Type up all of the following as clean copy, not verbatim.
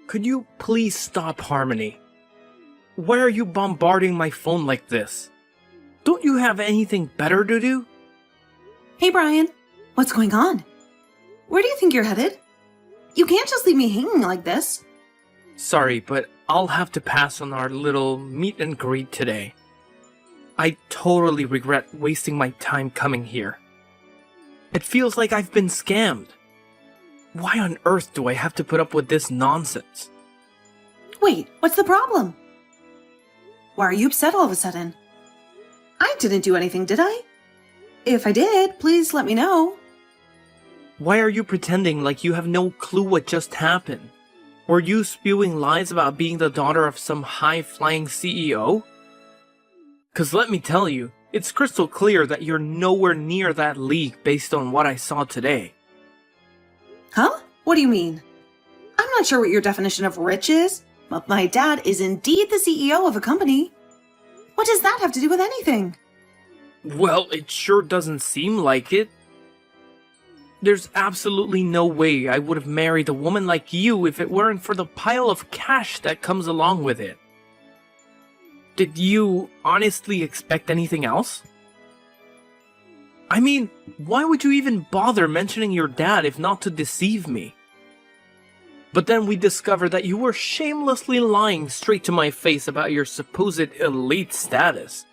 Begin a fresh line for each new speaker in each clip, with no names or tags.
Could you please stop, Harmony? Why are you bombarding my phone like this? Don't you have anything better to do?
Hey, Bryan. What's going on? Where do you think you're headed? You can't just leave me hanging like this.
Sorry, but I'll have to pass on our little meet and greet today. I totally regret wasting my time coming here. It feels like I've been scammed. Why on earth do I have to put up with this nonsense?
Wait, what's the problem? Why are you upset all of a sudden? I didn't do anything, did I? If I did, please let me know.
Why are you pretending like you have no clue what just happened? Were you spewing lies about being the daughter of some high-flying CEO? 'Cause let me tell you, it's crystal clear that you're nowhere near that league based on what I saw today.
Huh? What do you mean? I'm not sure what your definition of rich is, but my dad is indeed the CEO of a company. What does that have to do with anything?
Well, it sure doesn't seem like it. There's absolutely no way I would have married a woman like you if it weren't for the pile of cash that comes along with it. Did you honestly expect anything else? I mean, why would you even bother mentioning your dad if not to deceive me? But then we discovered that you were shamelessly lying straight to my face about your supposed elite status.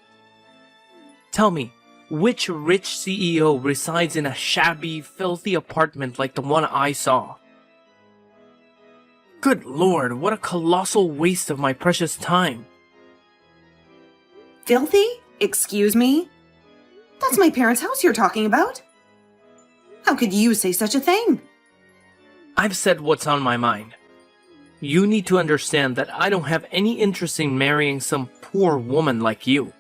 Tell me, which rich CEO resides in a shabby, filthy apartment like the one I saw? Good lord, what a colossal waste of my precious time.
Filthy? Excuse me? That's my parents' house you're talking about. How could you say such a thing?
I've said what's on my mind. You need to understand that I don't have any interest in marrying some poor woman like you.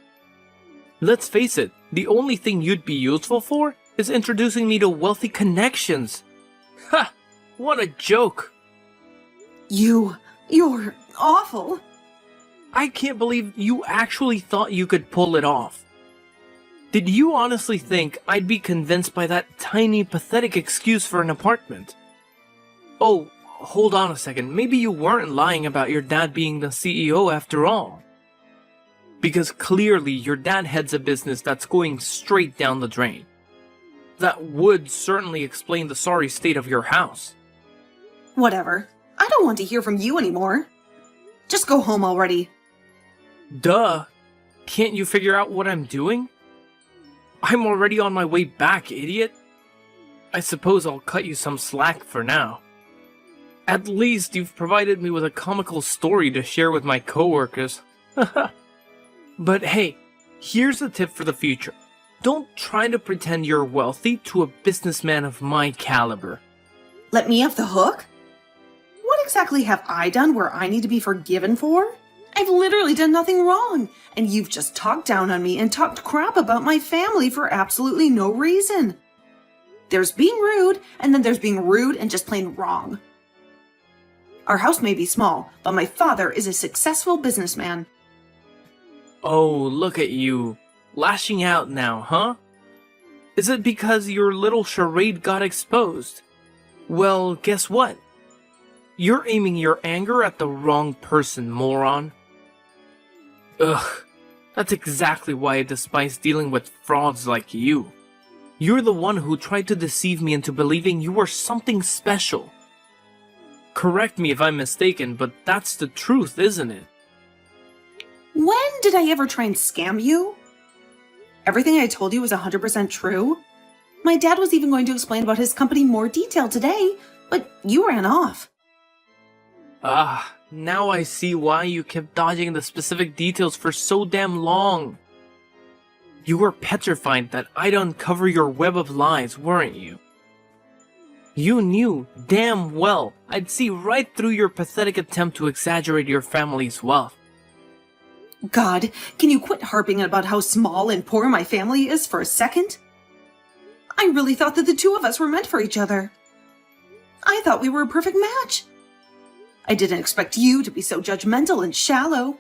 Let's face it, the only thing you'd be useful for is introducing me to wealthy connections. Ha! What a joke!
You're awful.
I can't believe you actually thought you could pull it off. Did you honestly think I'd be convinced by that tiny, pathetic excuse for an apartment? Oh, hold on a second. Maybe you weren't lying about your dad being the CEO after all. Because clearly your dad heads a business that's going straight down the drain. That would certainly explain the sorry state of your house.
Whatever. I don't want to hear from you anymore. Just go home already.
Duh. Can't you figure out what I'm doing? I'm already on my way back, idiot. I suppose I'll cut you some slack for now. At least you've provided me with a comical story to share with my coworkers. But hey, here's a tip for the future. Don't try to pretend you're wealthy to a businessman of my caliber.
Let me off the hook? What exactly have I done where I need to be forgiven for? I've literally done nothing wrong, and you've just talked down on me and talked crap about my family for absolutely no reason. There's being rude, and then there's being rude and just plain wrong. Our house may be small, but my father is a successful businessman.
Oh, look at you. Lashing out now, huh? Is it because your little charade got exposed? Well, guess what? You're aiming your anger at the wrong person, moron. Ugh, that's exactly why I despise dealing with frauds like you. You're the one who tried to deceive me into believing you were something special. Correct me if I'm mistaken, but that's the truth, isn't it?
When did I ever try and scam you? Everything I told you was 100% true. My dad was even going to explain about his company in more detail today, but you ran off.
Ah, now I see why you kept dodging the specific details for so damn long. You were petrified that I'd uncover your web of lies, weren't you? You knew damn well I'd see right through your pathetic attempt to exaggerate your family's wealth.
God, can you quit harping about how small and poor my family is for a second? I really thought that the two of us were meant for each other. I thought we were a perfect match. I didn't expect you to be so judgmental and shallow.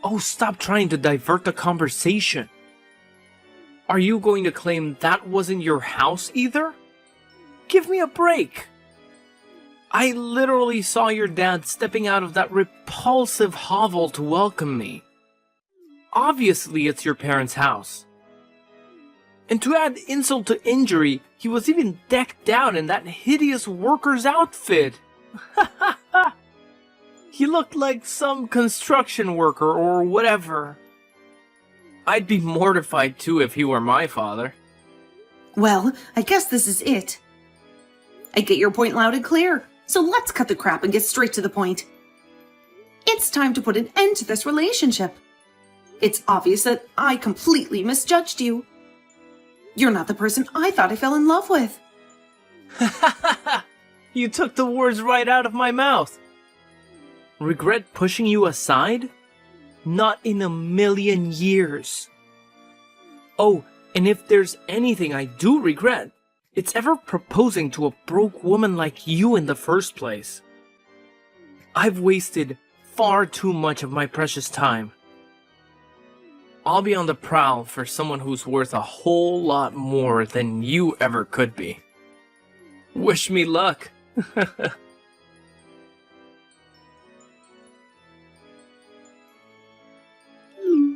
Oh, stop trying to divert the conversation. Are you going to claim that wasn't your house either? Give me a break. I literally saw your dad stepping out of that repulsive hovel to welcome me. Obviously, it's your parents' house. And to add insult to injury, he was even decked out in that hideous worker's outfit. He looked like some construction worker or whatever. I'd be mortified too if he were my father.
Well, I guess this is it. I get your point loud and clear, so let's cut the crap and get straight to the point. It's time to put an end to this relationship. It's obvious that I completely misjudged you. You're not the person I thought I fell in love with.
You took the words right out of my mouth. Regret pushing you aside? Not in a million years. Oh, and if there's anything I do regret, it's ever proposing to a broke woman like you in the first place. I've wasted far too much of my precious time. I'll be on the prowl for someone who's worth a whole lot more than you ever could be. Wish me luck.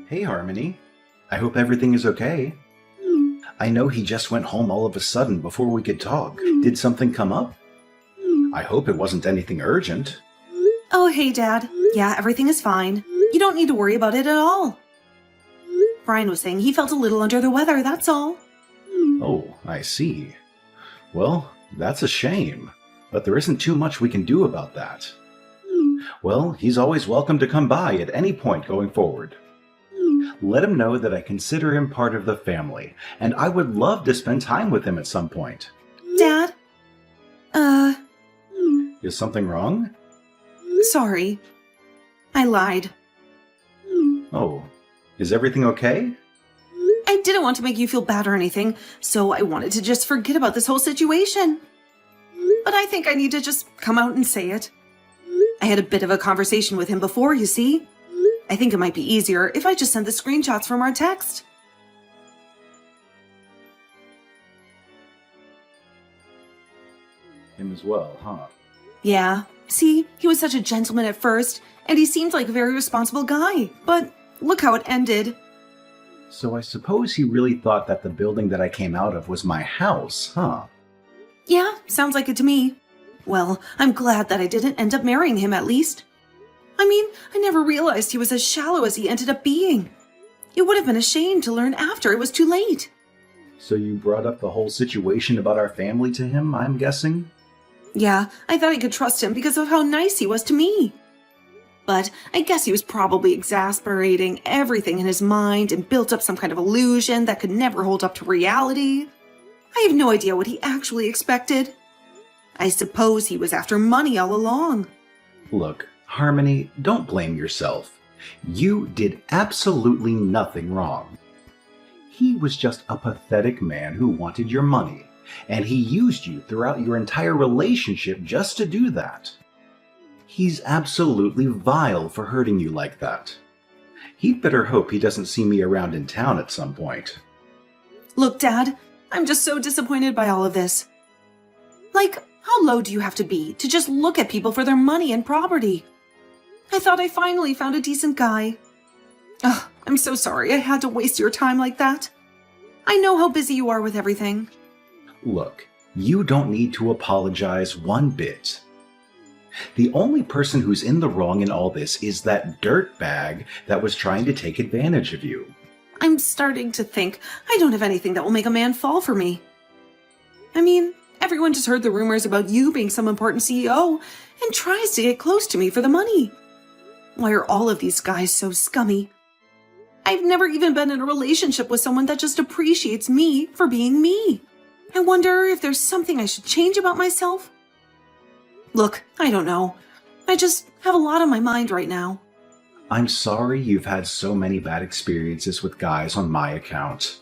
Hey, Harmony. I hope everything is okay. I know he just went home all of a sudden before we could talk. Did something come up? I hope it wasn't anything urgent.
Oh, hey, Dad. Yeah, everything is fine. You don't need to worry about it at all. Bryan was saying he felt a little under the weather, that's all.
Oh, I see. Well, that's a shame. But there isn't too much we can do about that. Well, he's always welcome to come by at any point going forward. Let him know that I consider him part of the family, and I would love to spend time with him at some point.
Dad?
Is something wrong?
Sorry. I lied.
Oh, is everything okay?
I didn't want to make you feel bad or anything, so I wanted to just forget about this whole situation. But I think I need to just come out and say it. I had a bit of a conversation with him before, you see. I think it might be easier if I just send the screenshots from our text.
Him as well, huh?
Yeah. See, he was such a gentleman at first, and he seemed like a very responsible guy. But look how it ended.
So I suppose he really thought that the building that I came out of was my house, huh?
Yeah, sounds like it to me. Well, I'm glad that I didn't end up marrying him at least. I mean, I never realized he was as shallow as he ended up being. It would have been a shame to learn after it was too late.
So you brought up the whole situation about our family to him, I'm guessing?
Yeah, I thought I could trust him because of how nice he was to me. But I guess he was probably exasperating everything in his mind and built up some kind of illusion that could never hold up to reality. I have no idea what he actually expected. I suppose he was after money all along.
Look, Harmony, don't blame yourself. You did absolutely nothing wrong. He was just a pathetic man who wanted your money, and he used you throughout your entire relationship just to do that. He's absolutely vile for hurting you like that. He'd better hope he doesn't see me around in town at some point.
Look, Dad, I'm just so disappointed by all of this. Like, how low do you have to be to just look at people for their money and property? I thought I finally found a decent guy. Ugh, I'm so sorry I had to waste your time like that. I know how busy you are with everything.
Look, you don't need to apologize one bit. The only person who's in the wrong in all this is that dirtbag that was trying to take advantage of you.
I'm starting to think I don't have anything that will make a man fall for me. I mean, everyone just heard the rumors about you being some important CEO and tries to get close to me for the money. Why are all of these guys so scummy? I've never even been in a relationship with someone that just appreciates me for being me. I wonder if there's something I should change about myself. Look, I don't know. I just have a lot on my mind right now.
I'm sorry you've had so many bad experiences with guys on my account.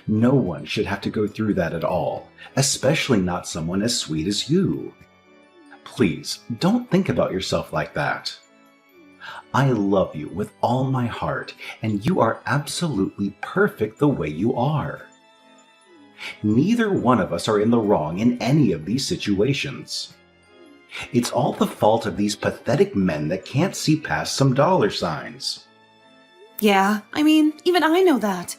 No one should have to go through that at all, especially not someone as sweet as you. Please, don't think about yourself like that. I love you with all my heart, and you are absolutely perfect the way you are. Neither one of us are in the wrong in any of these situations. It's all the fault of these pathetic men that can't see past some dollar signs.
Yeah, I mean, even I know that.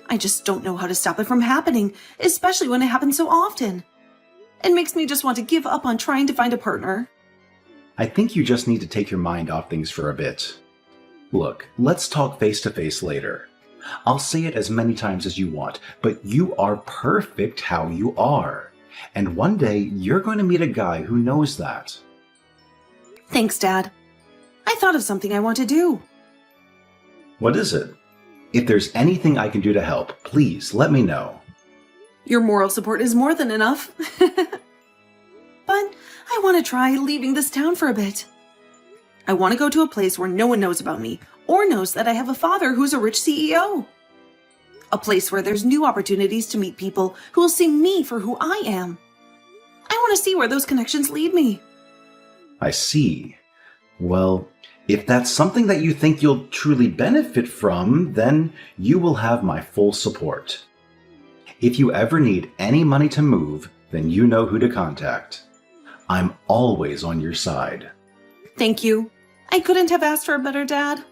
I just don't know how to stop it from happening, especially when it happens so often. It makes me just want to give up on trying to find a partner.
I think you just need to take your mind off things for a bit. Look, let's talk face to face later. I'll say it as many times as you want, but you are perfect how you are. And one day, you're going to meet a guy who knows that.
Thanks, Dad. I thought of something I want to do.
What is it? If there's anything I can do to help, please let me know.
Your moral support is more than enough. But I want to try leaving this town for a bit. I want to go to a place where no one knows about me, or knows that I have a father who's a rich CEO. A place where there's new opportunities to meet people who will see me for who I am. I want to see where those connections lead me.
I see. Well, if that's something that you think you'll truly benefit from, then you will have my full support. If you ever need any money to move, then you know who to contact. I'm always on your side.
Thank you. I couldn't have asked for a better dad.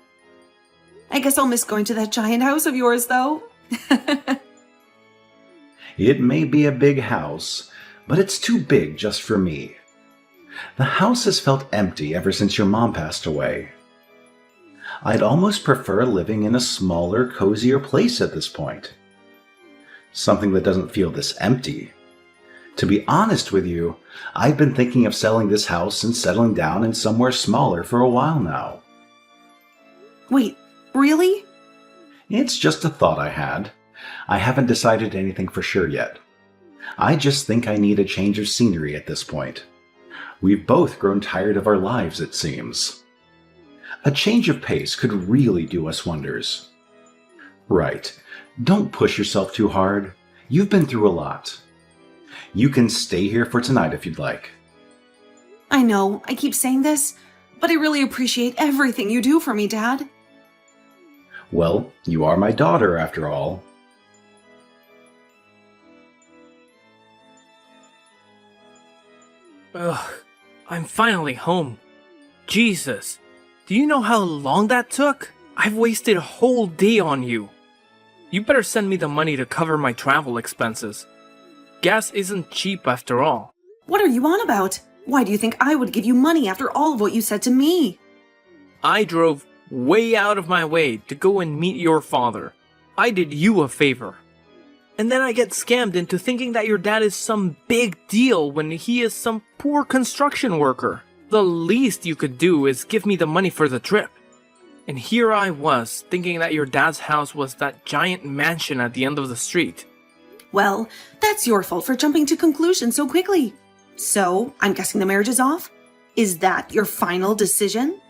I guess I'll miss going to that giant house of yours, though.
It may be a big house, but it's too big just for me. The house has felt empty ever since your mom passed away. I'd almost prefer living in a smaller, cozier place at this point. Something that doesn't feel this empty. To be honest with you, I've been thinking of selling this house and settling down in somewhere smaller for a while now.
Wait, really?
It's just a thought I had. I haven't decided anything for sure yet. I just think I need a change of scenery at this point. We've both grown tired of our lives, it seems. A change of pace could really do us wonders. Right. Don't push yourself too hard. You've been through a lot. You can stay here for tonight if you'd like.
I know, I keep saying this, but I really appreciate everything you do for me, Dad.
Well, you are my daughter, after all.
Ugh, I'm finally home. Jesus, do you know how long that took? I've wasted a whole day on you. You better send me the money to cover my travel expenses. Gas isn't cheap after all.
What are you on about? Why do you think I would give you money after all of what you said to me?
I drove way out of my way to go and meet your father. I did you a favor. And then I get scammed into thinking that your dad is some big deal when he is some poor construction worker. The least you could do is give me the money for the trip. And here I was, thinking that your dad's house was that giant mansion at the end of the street.
Well, that's your fault for jumping to conclusions so quickly. So, I'm guessing the marriage is off? Is that your final decision?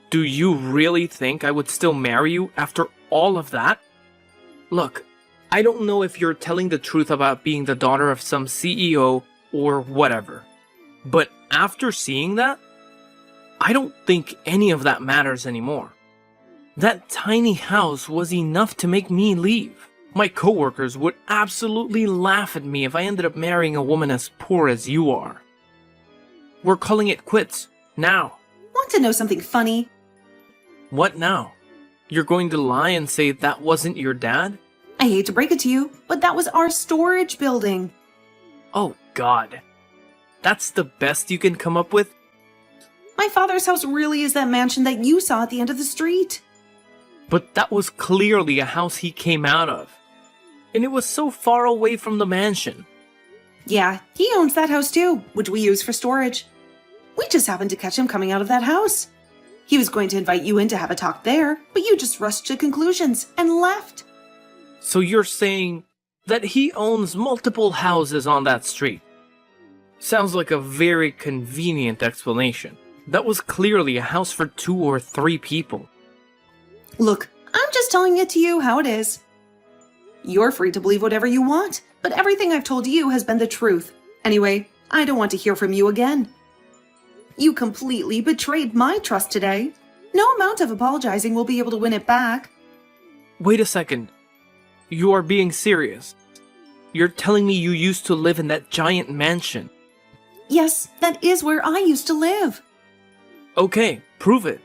Do you really think I would still marry you after all of that? Look, I don't know if you're telling the truth about being the daughter of some CEO or whatever. But after seeing that, I don't think any of that matters anymore. That tiny house was enough to make me leave. My coworkers would absolutely laugh at me if I ended up marrying a woman as poor as you are. We're calling it quits, now.
Want to know something funny?
What now? You're going to lie and say that wasn't your dad?
I hate to break it to you, but that was our storage building.
Oh God. That's the best you can come up with?
My father's house really is that mansion that you saw at the end of the street.
But that was clearly a house he came out of. And it was so far away from the mansion.
Yeah, he owns that house too, which we use for storage. We just happened to catch him coming out of that house. He was going to invite you in to have a talk there, but you just rushed to conclusions and left.
So you're saying that he owns multiple houses on that street? Sounds like a very convenient explanation. That was clearly a house for 2 or 3 people.
Look, I'm just telling it to you how it is. You're free to believe whatever you want, but everything I've told you has been the truth. Anyway, I don't want to hear from you again. You completely betrayed my trust today. No amount of apologizing will be able to win it back.
Wait a second. You are being serious. You're telling me you used to live in that giant mansion.
Yes, that is where I used to live.
Okay, prove it.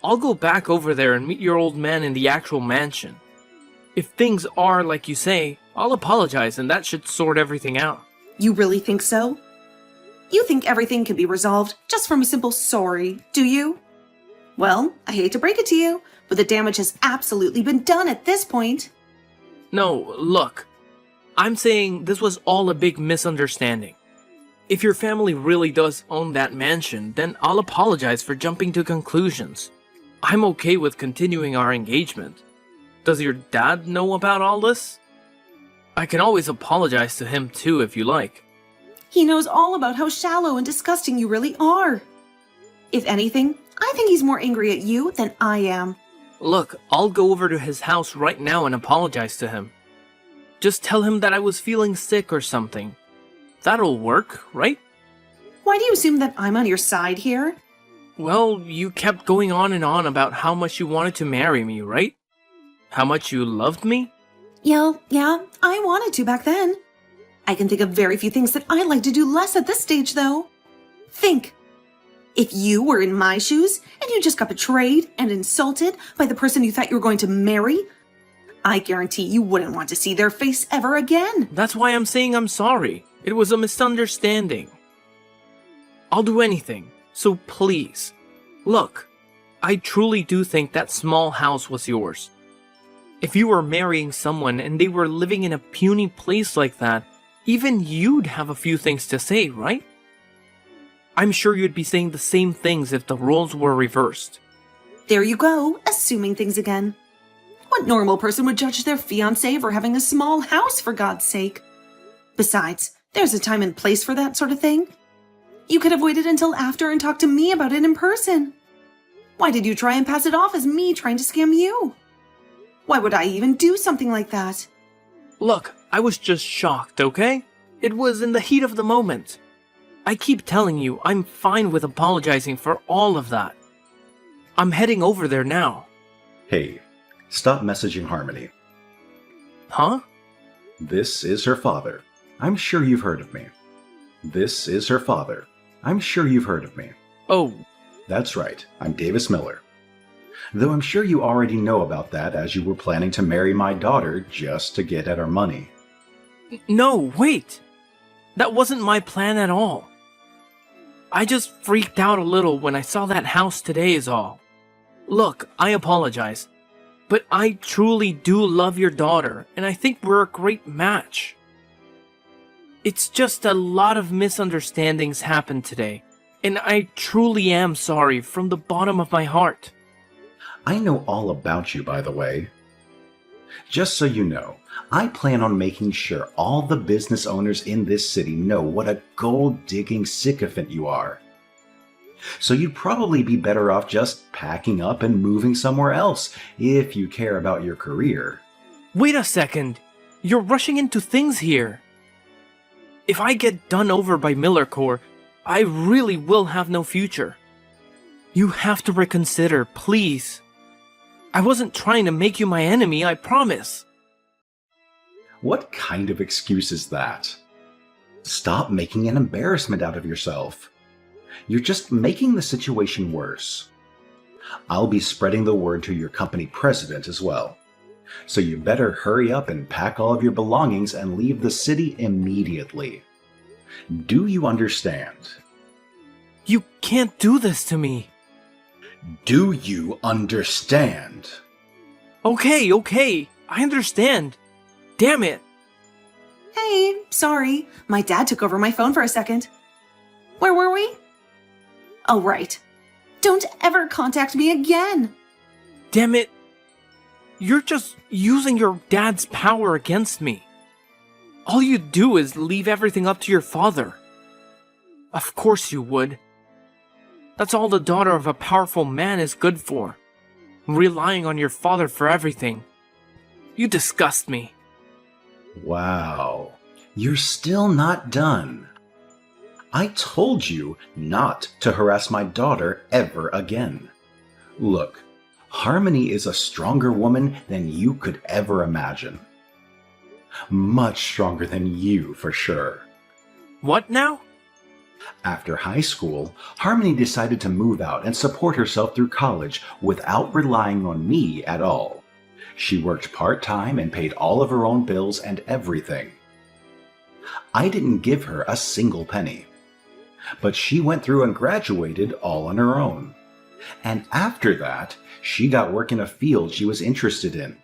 I'll go back over there and meet your old man in the actual mansion. If things are like you say, I'll apologize and that should sort everything out.
You really think so? You think everything can be resolved just from a simple sorry, do you? Well, I hate to break it to you, but the damage has absolutely been done at this point.
No, look. I'm saying this was all a big misunderstanding. If your family really does own that mansion, then I'll apologize for jumping to conclusions. I'm okay with continuing our engagement. Does your dad know about all this? I can always apologize to him too if you like.
He knows all about how shallow and disgusting you really are. If anything, I think he's more angry at you than I am.
Look, I'll go over to his house right now and apologize to him. Just tell him that I was feeling sick or something. That'll work, right?
Why do you assume that I'm on your side here?
Well, you kept going on and on about how much you wanted to marry me, right? How much you loved me?
Yeah, I wanted to back then. I can think of very few things that I'd like to do less at this stage, though. Think. If you were in my shoes and you just got betrayed and insulted by the person you thought you were going to marry, I guarantee you wouldn't want to see their face ever again.
That's why I'm saying I'm sorry. It was a misunderstanding. I'll do anything, so please. Look, I truly do think that small house was yours. If you were marrying someone and they were living in a puny place like that, even you'd have a few things to say, right? I'm sure you'd be saying the same things if the roles were reversed.
There you go, assuming things again. What normal person would judge their fiancé for having a small house, for God's sake? Besides, there's a time and place for that sort of thing. You could have waited until after and talked to me about it in person. Why did you try and pass it off as me trying to scam you? Why would I even do something like that?
Look, I was just shocked, okay? It was in the heat of the moment. I keep telling you, I'm fine with apologizing for all of that. I'm heading over there now.
Hey, stop messaging Harmony.
Huh?
This is her father. I'm sure you've heard of me. This is her father. I'm sure you've heard of me.
Oh.
That's right, I'm Davis Miller. Though I'm sure you already know about that as you were planning to marry my daughter just to get at our money.
No, wait! That wasn't my plan at all. I just freaked out a little when I saw that house today is all. Look, I apologize, but I truly do love your daughter, and I think we're a great match. It's just a lot of misunderstandings happened today, and I truly am sorry from the bottom of my heart.
I know all about you, by the way. Just so you know, I plan on making sure all the business owners in this city know what a gold-digging sycophant you are. So you'd probably be better off just packing up and moving somewhere else if you care about your career.
Wait a second. You're rushing into things here. If I get done over by Miller Corps, I really will have no future. You have to reconsider, please. I wasn't trying to make you my enemy, I promise.
What kind of excuse is that? Stop making an embarrassment out of yourself. You're just making the situation worse. I'll be spreading the word to your company president as well. So you better hurry up and pack all of your belongings and leave the city immediately. Do you understand?
You can't do this to me.
Do you understand?
Okay, I understand. Damn it.
Hey, sorry. My dad took over my phone for a second. Where were we? Oh, right. Don't ever contact me again.
Damn it. You're just using your dad's power against me. All you do is leave everything up to your father. Of course you would. That's all the daughter of a powerful man is good for. Relying on your father for everything. You disgust me.
Wow. You're still not done. I told you not to harass my daughter ever again. Look, Harmony is a stronger woman than you could ever imagine. Much stronger than you, for sure.
What now?
After high school, Harmony decided to move out and support herself through college without relying on me at all. She worked part-time and paid all of her own bills and everything. I didn't give her a single penny. But she went through and graduated all on her own. And after that, she got work in a field she was interested in,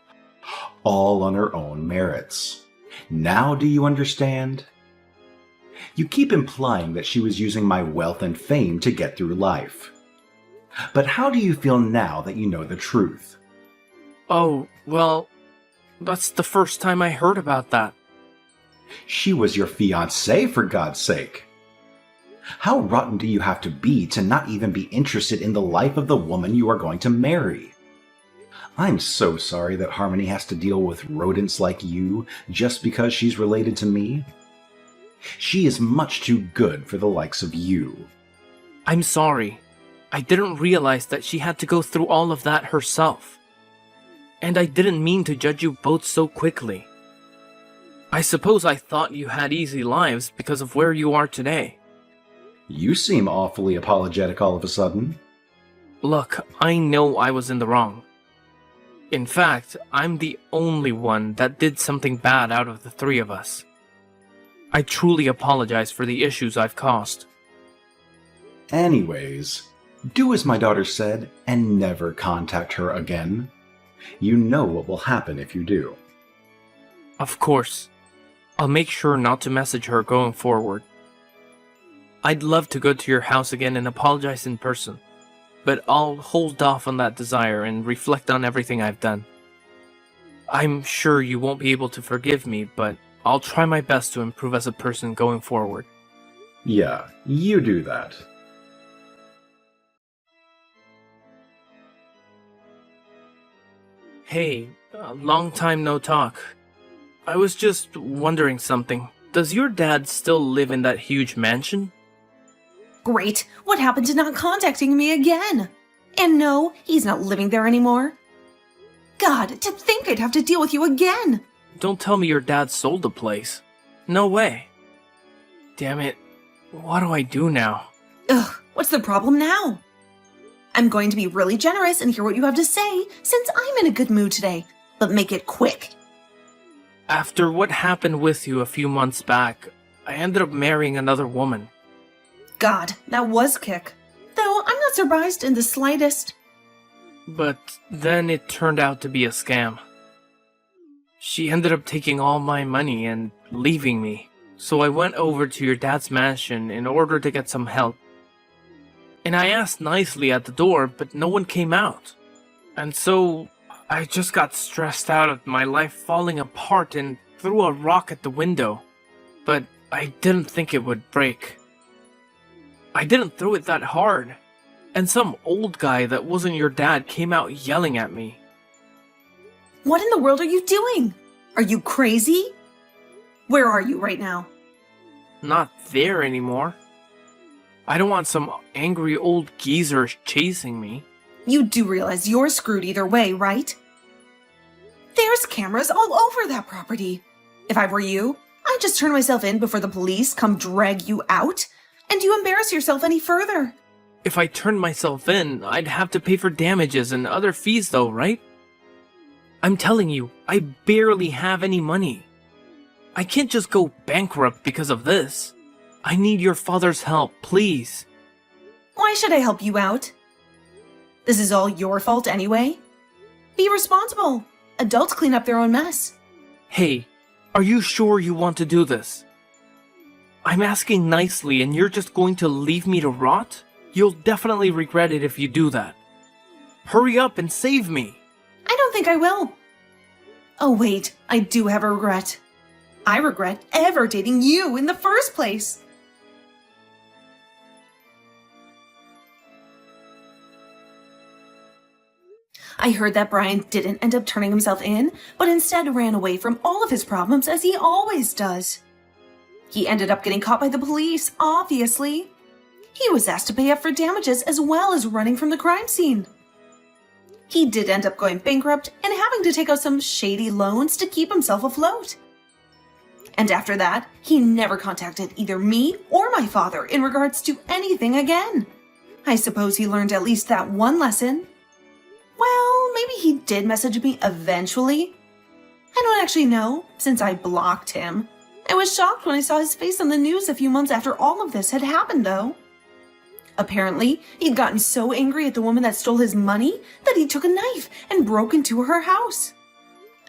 all on her own merits. Now do you understand? You keep implying that she was using my wealth and fame to get through life. But how do you feel now that you know the truth?
Oh, well, that's the first time I heard about that.
She was your fiancée, for God's sake. How rotten do you have to be to not even be interested in the life of the woman you are going to marry? I'm so sorry that Harmony has to deal with rodents like you just because she's related to me. She is much too good for the likes of you.
I'm sorry. I didn't realize that she had to go through all of that herself. And I didn't mean to judge you both so quickly. I suppose I thought you had easy lives because of where you are today.
You seem awfully apologetic all of a sudden.
Look, I know I was in the wrong. In fact, I'm the only one that did something bad out of the three of us. I truly apologize for the issues I've caused.
Anyways, do as my daughter said and never contact her again. You know what will happen if you do.
Of course. I'll make sure not to message her going forward. I'd love to go to your house again and apologize in person, but I'll hold off on that desire and reflect on everything I've done. I'm sure you won't be able to forgive me, but I'll try my best to improve as a person going forward.
Yeah, you do that.
Hey, long time no talk. I was just wondering something. Does your dad still live in that huge mansion?
Great. What happened to not contacting me again? And no, he's not living there anymore. God, to think I'd have to deal with you again.
Don't tell me your dad sold the place. No way. Damn it. What do I do now?
Ugh, what's the problem now? I'm going to be really generous and hear what you have to say, since I'm in a good mood today. But make it quick.
After what happened with you a few months back, I ended up marrying another woman.
God, that was kick. Though I'm not surprised in the slightest.
But then it turned out to be a scam. She ended up taking all my money and leaving me. So I went over to your dad's mansion in order to get some help. And I asked nicely at the door, but no one came out. And so I just got stressed out at my life falling apart and threw a rock at the window. But I didn't think it would break. I didn't throw it that hard. And some old guy that wasn't your dad came out yelling at me.
What in the world are you doing? Are you crazy? Where are you right now?
Not there anymore. I don't want some angry old geezer chasing me.
You do realize you're screwed either way, right? There's cameras all over that property. If I were you, I'd just turn myself in before the police come drag you out, and you embarrass yourself any further.
If I turned myself in, I'd have to pay for damages and other fees though, right? I'm telling you, I barely have any money. I can't just go bankrupt because of this. I need your father's help, please.
Why should I help you out? This is all your fault anyway. Be responsible. Adults clean up their own mess.
Hey, are you sure you want to do this? I'm asking nicely and you're just going to leave me to rot? You'll definitely regret it if you do that. Hurry up and save me.
I don't think I will. Oh wait, I do have a regret. I regret ever dating you in the first place. I heard that Bryan didn't end up turning himself in, but instead ran away from all of his problems as he always does. He ended up getting caught by the police, obviously. He was asked to pay up for damages as well as running from the crime scene. He did end up going bankrupt and having to take out some shady loans to keep himself afloat. And after that, he never contacted either me or my father in regards to anything again. I suppose he learned at least that one lesson. Well, maybe he did message me eventually. I don't actually know, since I blocked him. I was shocked when I saw his face on the news a few months after all of this had happened, though. Apparently, he'd gotten so angry at the woman that stole his money that he took a knife and broke into her house.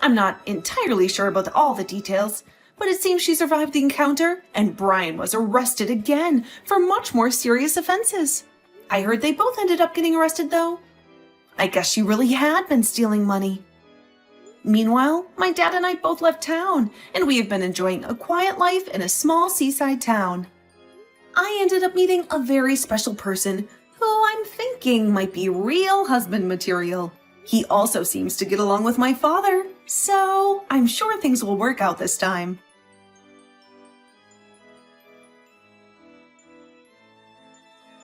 I'm not entirely sure about all the details, but it seems she survived the encounter, and Bryan was arrested again for much more serious offenses. I heard they both ended up getting arrested, though. I guess she really had been stealing money. Meanwhile, my dad and I both left town, and we have been enjoying a quiet life in a small seaside town. I ended up meeting a very special person who I'm thinking might be real husband material. He also seems to get along with my father, so I'm sure things will work out this time.